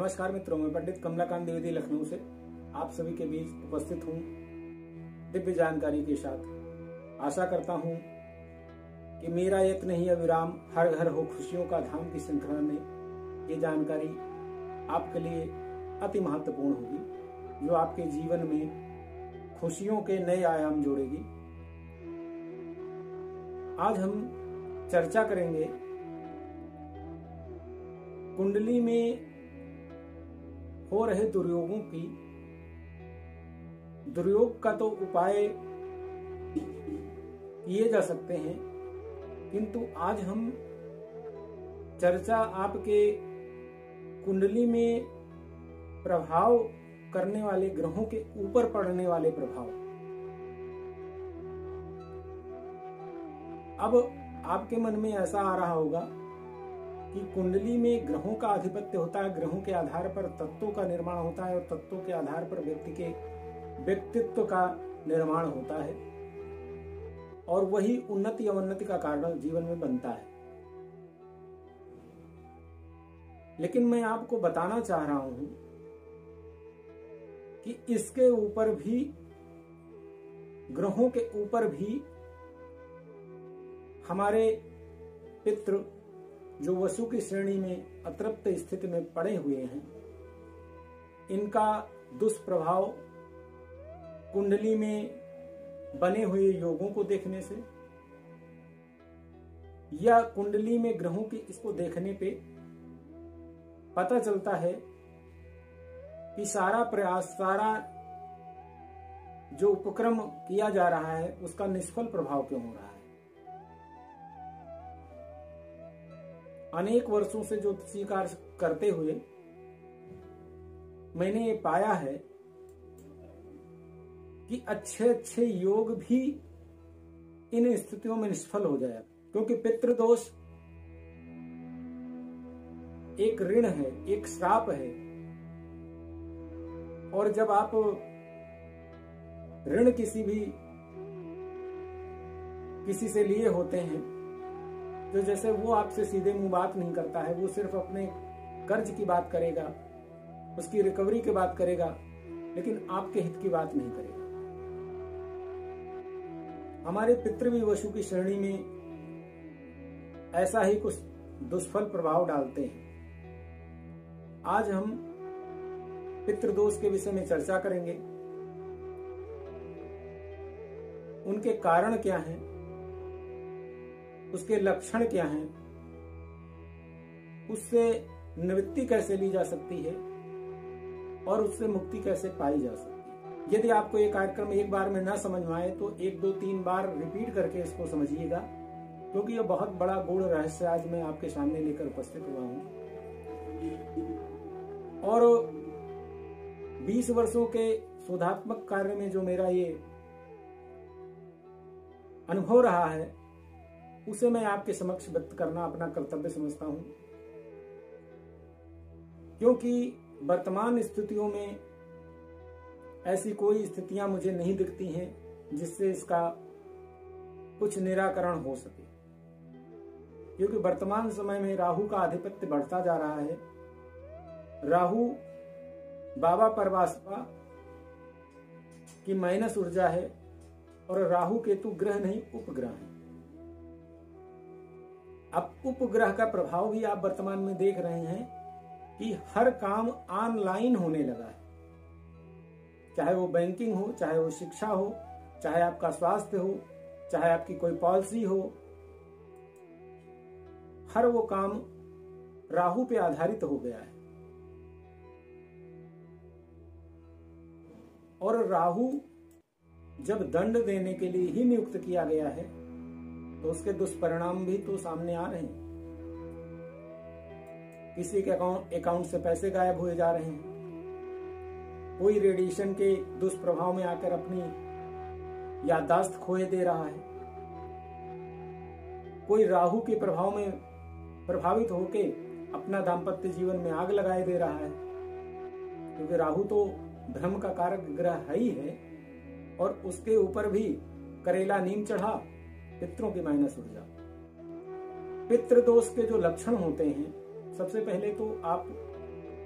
नमस्कार मित्रों, मैं पंडित कमलाकांत द्विवेदी लखनऊ से आप सभी के बीच उपस्थित हूँ दिव्य जानकारी के साथ। आशा करता हूँ कि मेरा यत्न ही अविराम हर घर हो खुशियों का धाम की श्रृंखला में ये जानकारी आपके लिए अति महत्वपूर्ण होगी, जो आपके जीवन में खुशियों के नए आयाम जोड़ेगी। आज हम चर्चा करेंगे कुंडली में हो रहे दुर्योगों की। दुर्योग का तो उपाय किए जा सकते हैं, किंतु आज हम चर्चा आपके कुंडली में प्रभाव करने वाले ग्रहों के ऊपर पड़ने वाले प्रभाव। अब आपके मन में ऐसा आ रहा होगा कि कुंडली में ग्रहों का आधिपत्य होता है, ग्रहों के आधार पर तत्वों का निर्माण होता है और तत्वों के आधार पर व्यक्ति के व्यक्तित्व का निर्माण होता है और वही उन्नति अवन्नति का कारण जीवन में बनता है। लेकिन मैं आपको बताना चाह रहा हूं कि इसके ऊपर भी, ग्रहों के ऊपर भी हमारे पितृ जो वसु की श्रेणी में अतृप्त स्थिति में पड़े हुए हैं, इनका दुष्प्रभाव कुंडली में बने हुए योगों को देखने से या कुंडली में ग्रहों की इसको देखने पे पता चलता है कि सारा प्रयास, सारा जो उपक्रम किया जा रहा है उसका निष्फल प्रभाव क्यों हो रहा है। अनेक वर्षों से ज्योतिषी कार्य करते हुए मैंने ये पाया है कि अच्छे अच्छे योग भी इन स्थितियों में निष्फल हो जाए, क्योंकि पितृदोष एक ऋण है, एक श्राप है। और जब आप ऋण किसी से लिए होते हैं, तो जैसे वो आपसे सीधे मुंह बात नहीं करता है, वो सिर्फ अपने कर्ज की बात करेगा, उसकी रिकवरी की बात करेगा, लेकिन आपके हित की बात नहीं करेगा। हमारे पितृ भी वसु की श्रेणी में ऐसा ही कुछ दुष्फल प्रभाव डालते हैं। आज हम पितृदोष के विषय में चर्चा करेंगे, उनके कारण क्या हैं, उसके लक्षण क्या हैं, उससे निवृत्ति कैसे ली जा सकती है और उससे मुक्ति कैसे पाई जा सकती है। यदि आपको ये कार्यक्रम एक बार में ना समझ में आए तो 1, 2, 3 बार रिपीट करके इसको समझिएगा, क्योंकि ये बहुत बड़ा गूढ़ रहस्य आज मैं आपके सामने लेकर उपस्थित हुआ हूं। और 20 वर्षों के शोधात्मक कार्य में जो मेरा ये अनुभव रहा है, उसे मैं आपके समक्ष व्यक्त करना अपना कर्तव्य समझता हूं, क्योंकि वर्तमान स्थितियों में ऐसी कोई स्थितियां मुझे नहीं दिखती हैं जिससे इसका कुछ निराकरण हो सके। क्योंकि वर्तमान समय में राहु का आधिपत्य बढ़ता जा रहा है। राहु बाबा परवासवा की माइनस ऊर्जा है और राहु केतु ग्रह नहीं उपग्रह है। अब उपग्रह का प्रभाव भी आप वर्तमान में देख रहे हैं कि हर काम ऑनलाइन होने लगा है, चाहे वो बैंकिंग हो, चाहे वो शिक्षा हो, चाहे आपका स्वास्थ्य हो, चाहे आपकी कोई पॉलिसी हो, हर वो काम राहु पे आधारित हो गया है। और राहु जब दंड देने के लिए ही नियुक्त किया गया है, तो उसके दुष्परिणाम भी तो सामने आ रहे हैं। किसी के अकाउंट से पैसे गायब हुए जा रहे हैं, कोई रेडिएशन के दुष्प्रभाव में आकर अपनी याददाश्त खोए दे रहा है, कोई राहु के प्रभाव में प्रभावित होके अपना दाम्पत्य जीवन में आग लगाए दे रहा है, क्योंकि राहु तो भ्रम का कारक ग्रह है ही है। और उसके ऊपर भी करेला नीम चढ़ा, पितरों की माइनस ऊर्जा। पितृदोष के जो लक्षण होते हैं, सबसे पहले तो आप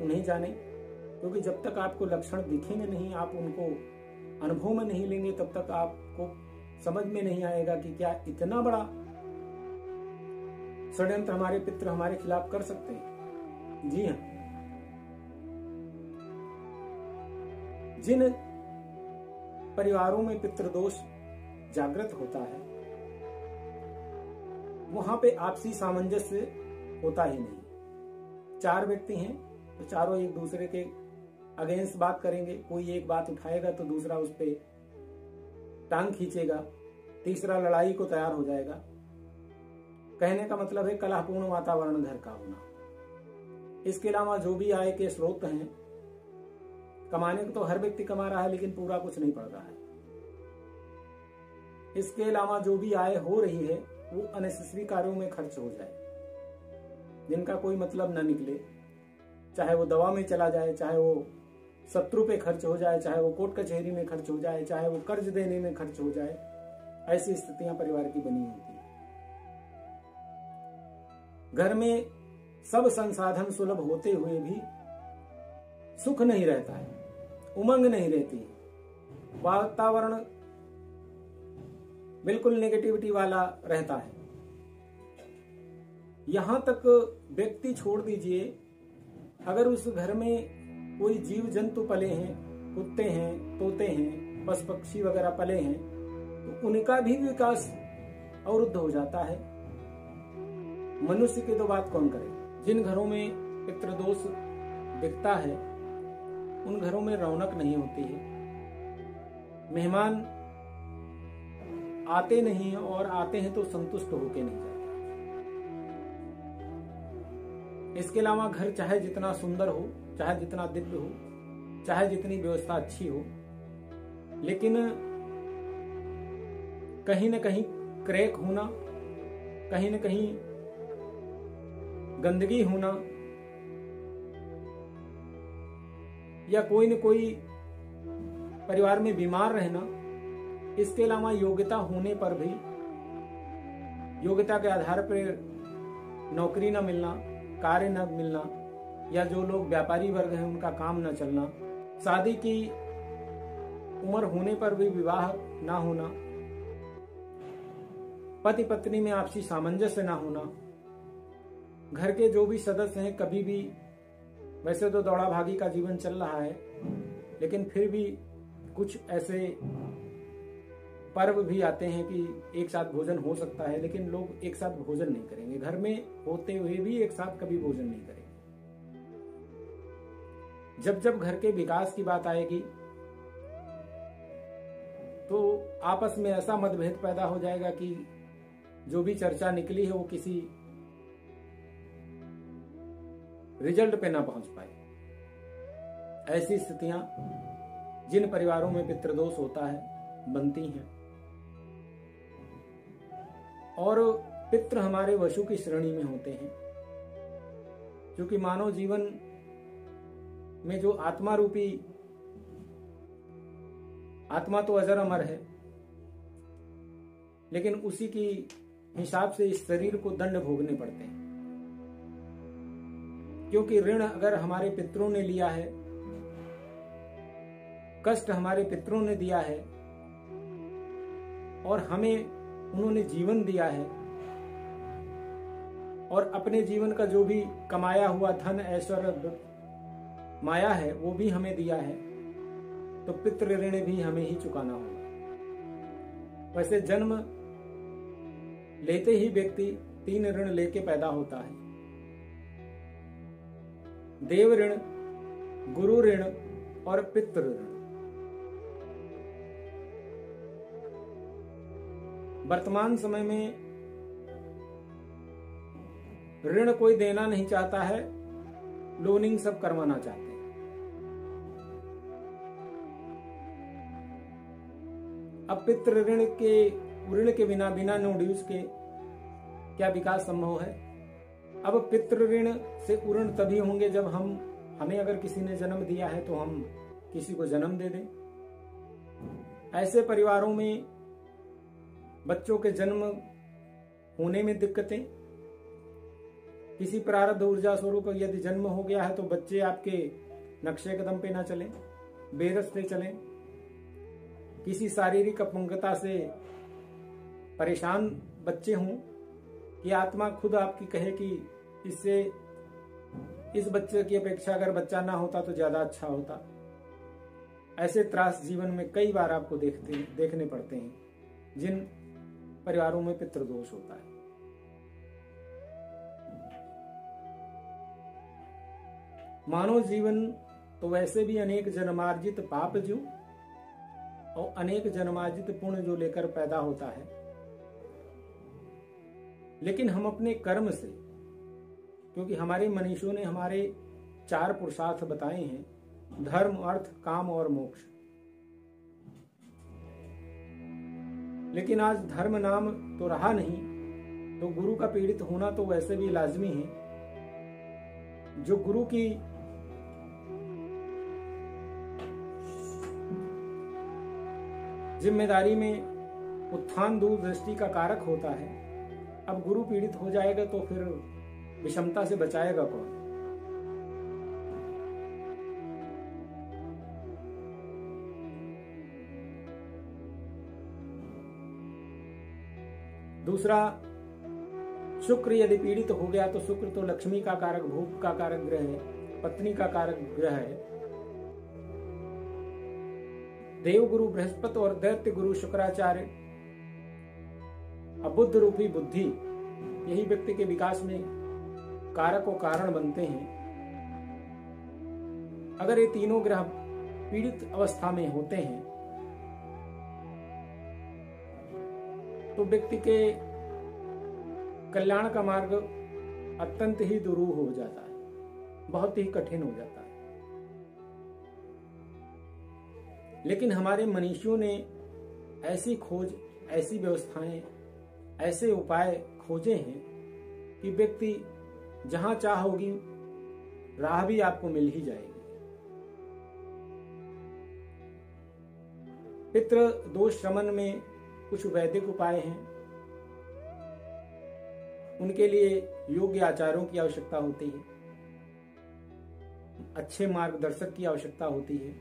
उन्हें जाने, क्योंकि जब तक आपको लक्षण दिखेंगे नहीं, आप उनको अनुभव में नहीं लेंगे, तब तक आपको समझ में नहीं आएगा कि क्या इतना बड़ा षड्यंत्र हमारे पितृ हमारे खिलाफ कर सकते हैं। जी हाँ, जिन परिवारों में पितृदोष जागृत होता है वहां पे आपसी सामंजस्य होता ही नहीं। 4 व्यक्ति हैं तो चारों एक दूसरे के अगेंस्ट बात करेंगे, कोई एक बात उठाएगा तो दूसरा उस पे टांग खींचेगा, तीसरा लड़ाई को तैयार हो जाएगा। कहने का मतलब है कलहपूर्ण वातावरण घर का होना। इसके अलावा जो भी आय के स्रोत हैं, कमाने को तो हर व्यक्ति कमा रहा है लेकिन पूरा कुछ नहीं पड़ रहा है। इसके अलावा जो भी आय हो रही है वो अननेसेसरी कार्यों में खर्च हो जाए, जिनका कोई मतलब न निकले, चाहे वो दवा में चला जाए, चाहे वो शत्रु पे खर्च हो जाए, चाहे वो कोर्ट कचहरी में खर्च हो जाए, चाहे वो कर्ज देने में खर्च हो जाए। ऐसी स्थितियां परिवार की बनी होती है। घर में सब संसाधन सुलभ होते हुए भी सुख नहीं रहता है, उमंग नहीं रहती है, वातावरण बिल्कुल नेगेटिविटी वाला रहता है। यहां तक व्यक्ति छोड़ दीजिए, अगर उस घर में कोई जीव जंतु पले हैं, कुत्ते हैं, तोते हैं, पशु पक्षी वगैरह पले हैं, तो उनका भी विकास अवरुद्ध हो जाता है। मनुष्य की तो बात कौन करे। जिन घरों में पितृदोष दिखता है उन घरों में रौनक नहीं होती है, मेहमान आते नहीं और आते हैं तो संतुष्ट होके नहीं जाते। इसके अलावा घर चाहे जितना सुंदर हो, चाहे जितना दिव्य हो, चाहे जितनी व्यवस्था अच्छी हो, लेकिन कहीं न कहीं क्रैक होना, कहीं न कहीं गंदगी होना, या कोई न कोई परिवार में बीमार रहना, इसके अलावा योग्यता होने पर भी योग्यता के आधार पर नौकरी न मिलना, कार्य न मिलना, या जो लोग व्यापारी वर्ग हैं उनका काम न चलना, शादी की उम्र होने पर भी विवाह ना होना, पति पत्नी में आपसी सामंजस्य ना होना, घर के जो भी सदस्य हैं कभी भी, वैसे तो दौड़ा भागी का जीवन चल रहा है, लेकिन फिर भी कुछ ऐसे पर्व भी आते हैं कि एक साथ भोजन हो सकता है, लेकिन लोग एक साथ भोजन नहीं करेंगे। घर में होते हुए भी एक साथ कभी भोजन नहीं करेंगे। जब जब घर के विकास की बात आएगी तो आपस में ऐसा मतभेद पैदा हो जाएगा कि जो भी चर्चा निकली है वो किसी रिजल्ट पे ना पहुंच पाए। ऐसी स्थितियां जिन परिवारों में पितृदोष होता है बनती हैं। और पितृ हमारे वशु की श्रेणी में होते हैं, क्योंकि मानव जीवन में जो आत्मा रूपी, आत्मा तो अजर अमर है, लेकिन उसी की हिसाब से इस शरीर को दंड भोगने पड़ते हैं। क्योंकि ऋण अगर हमारे पितरों ने लिया है, कष्ट हमारे पितरों ने दिया है और हमें उन्होंने जीवन दिया है, और अपने जीवन का जो भी कमाया हुआ धन ऐश्वर्य माया है वो भी हमें दिया है, तो पितृ ऋण भी हमें ही चुकाना होगा। वैसे जन्म लेते ही व्यक्ति 3 ऋण लेके पैदा होता है: देव ऋण, गुरु ऋण और पितृ ऋण। वर्तमान समय में ऋण कोई देना नहीं चाहता है, लोनिंग सब करवाना चाहते हैं। अब पितृ ऋण के बिना नो ड्यूज के क्या विकास संभव है? अब पितृ ऋण से ऋण तभी होंगे जब हमें अगर किसी ने जन्म दिया है तो हम किसी को जन्म दे दें। ऐसे परिवारों में बच्चों के जन्म होने में दिक्कतें, किसी प्रारब्ध ऊर्जा स्वरूप यदि जन्म हो गया है तो बच्चे आपके नक्शे कदम पे ना चलें, बेरस्ते चलें। किसी शारीरिक अपंगता से परेशान बच्चे हों कि आत्मा खुद आपकी कहे कि इससे इस बच्चे की अपेक्षा अगर बच्चा ना होता तो ज्यादा अच्छा होता। ऐसे त्रास जीवन में कई बार आपको देखने पड़ते हैं जिन परिवारों में पितृदोष होता है। मानव जीवन तो वैसे भी अनेक जन्मार्जित पाप जो और अनेक जन्मार्जित पुण्य जो लेकर पैदा होता है, लेकिन हम अपने कर्म से, क्योंकि हमारे मनीषियों ने हमारे 4 पुरुषार्थ बताए हैं, धर्म, अर्थ, काम और मोक्ष। लेकिन आज धर्म नाम तो रहा नहीं, तो गुरु का पीड़ित होना तो वैसे भी लाजमी है। जो गुरु की जिम्मेदारी में उत्थान दूरदृष्टि का कारक होता है, अब गुरु पीड़ित हो जाएगा तो फिर विषमता से बचाएगा कौन? दूसरा, शुक्र यदि पीड़ित हो गया तो शुक्र तो लक्ष्मी का कारक, भोग का कारक ग्रह है, पत्नी का कारक ग्रह है। देव गुरु बृहस्पति और दैत्य गुरु शुक्राचार्य, अबुद्ध रूपी बुद्धि, यही व्यक्ति के विकास में कारक और कारण बनते हैं। अगर ये तीनों ग्रह पीड़ित अवस्था में होते हैं तो व्यक्ति के कल्याण का मार्ग अत्यंत ही दुरूह हो जाता है, बहुत ही कठिन हो जाता है। लेकिन हमारे मनीषियों ने ऐसी खोज, ऐसी व्यवस्थाएं, ऐसे उपाय खोजे हैं कि व्यक्ति जहां चाह होगी राह भी आपको मिल ही जाएगी। पितृ दोष शमन में कुछ वैदिक उपाय हैं, उनके लिए योग्य आचारों की आवश्यकता होती है, अच्छे मार्गदर्शक की आवश्यकता होती है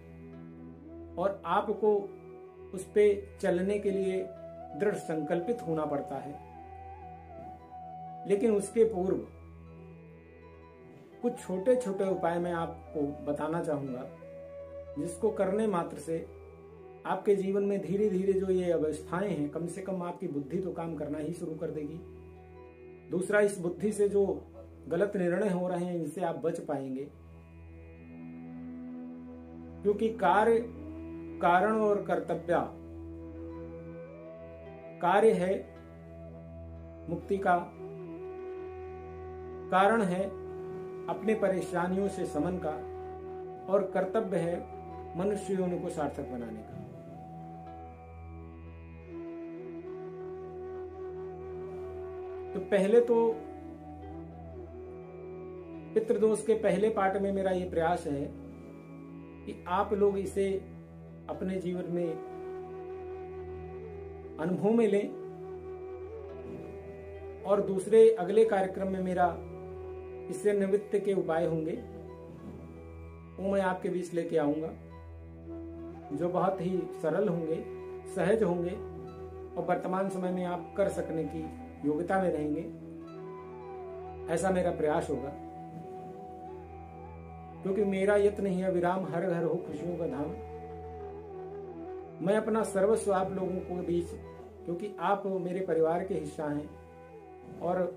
और आपको उस पे चलने के लिए दृढ़ संकल्पित होना पड़ता है। लेकिन उसके पूर्व कुछ छोटे छोटे उपाय मैं आपको बताना चाहूंगा, जिसको करने मात्र से आपके जीवन में धीरे धीरे जो ये अवस्थाएं हैं, कम से कम आपकी बुद्धि तो काम करना ही शुरू कर देगी। दूसरा, इस बुद्धि से जो गलत निर्णय हो रहे हैं इनसे आप बच पाएंगे, क्योंकि कार्य, कारण और कर्तव्य, कार्य है मुक्ति का, कारण है अपने परेशानियों से समन का और कर्तव्य है मनुष्य योनि को सार्थक बनाने का। तो पहले तो पितृदोष के पहले पार्ट में मेरा ये प्रयास है कि आप लोग इसे अपने जीवन में अनुभव में लें और दूसरे अगले कार्यक्रम में मेरा इससे निवृत्ति के उपाय होंगे वो मैं आपके बीच लेके आऊंगा, जो बहुत ही सरल होंगे, सहज होंगे और वर्तमान समय में आप कर सकने की योग्यता में रहेंगे, ऐसा मेरा प्रयास होगा। क्योंकि मेरा यत्न ही अविराम हर घर हो खुशियों का धाम। मैं अपना सर्वस्व आप लोगों को बीच, क्योंकि आप मेरे परिवार के हिस्सा हैं और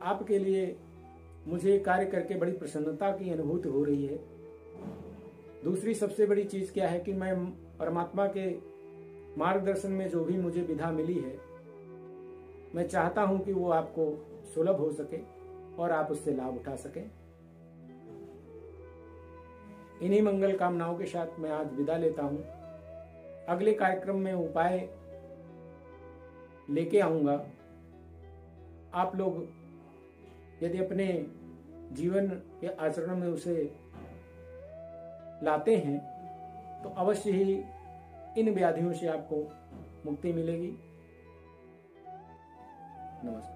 आपके लिए मुझे कार्य करके बड़ी प्रसन्नता की अनुभूति हो रही है। दूसरी सबसे बड़ी चीज क्या है कि मैं परमात्मा के मार्गदर्शन में जो भी मुझे विधा मिली है, मैं चाहता हूं कि वो आपको सुलभ हो सके और आप उससे लाभ उठा सकें। इन्हीं मंगल कामनाओं के साथ मैं आज विदा लेता हूं। अगले कार्यक्रम में उपाय लेके आऊंगा। आप लोग यदि अपने जीवन के आचरण में उसे लाते हैं तो अवश्य ही इन व्याधियों से आपको मुक्ति मिलेगी। नमस्कार।